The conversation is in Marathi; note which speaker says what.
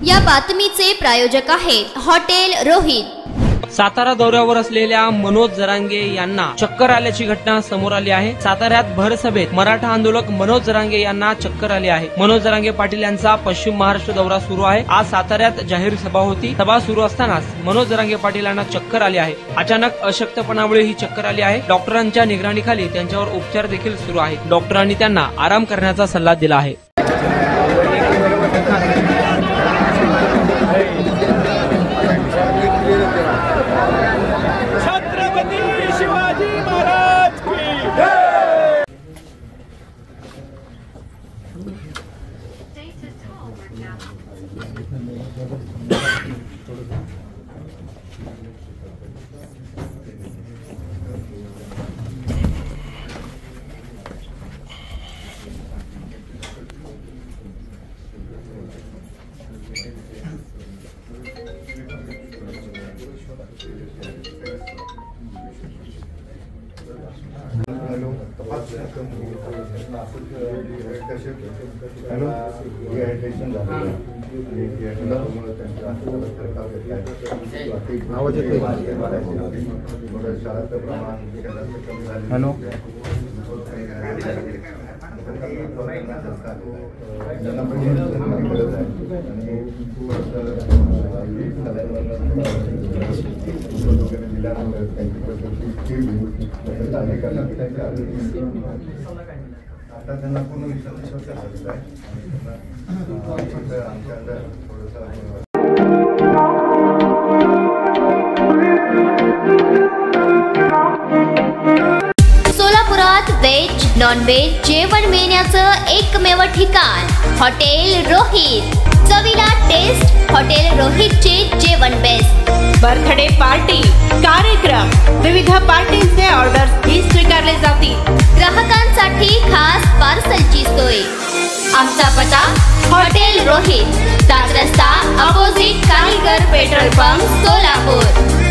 Speaker 1: या बातमीचे प्रायोजक आहेत हॉटेल रोहित।
Speaker 2: सातारा दौऱ्यावर असलेल्या मनोज जरांगे यांना चक्कर आल्याची घटना समोर आली आहे। साताऱ्यात भर सभेत मराठा आंदोलक मनोज जरांगे यांना चक्कर आली आहे। मनोज जरांगे पाटील यांचा पश्चिम महाराष्ट्र दौरा सुरू आहे। आज साताऱ्यात जाहीर सभा होती। सभा सुरू असतानाच मनोज जरांगे पाटील यांना चक्कर आली आहे। अचानक अशक्तपणामुळे ही चक्कर आली आहे। डॉक्टरांच्या निगराणीखाली त्यांच्यावर उपचार देखील सुरू आहेत। डॉक्टरांनी त्यांना आराम करण्याचा सल्ला दिला आहे।
Speaker 3: हॅलो, डिहायड्रेशन झालं आवाज येतोय? हॅलो, आता त्यांना पूर्ण विश्वास झालेला आहे।
Speaker 1: सोलापुरात व्हेज नॉन व्हेज जेवण मिळण्याचं एकमेव ठिकाण हॉटेल रोहित। चवीला टेस्ट हॉटेल रोहितचे जेवण बेस्ट।
Speaker 4: बर्थडे पार्टी, कार्यक्रम, विविध पार्टींचे ऑर्डर्स ही स्वीकारले जातील।
Speaker 1: ग्राहकांसाठी खास पार्सलची सोय। आमचा पत्ता हॉटेल रोहित, 7 रस्ता अपोजिट कारीगर पेट्रोल पंप, सोलापूर।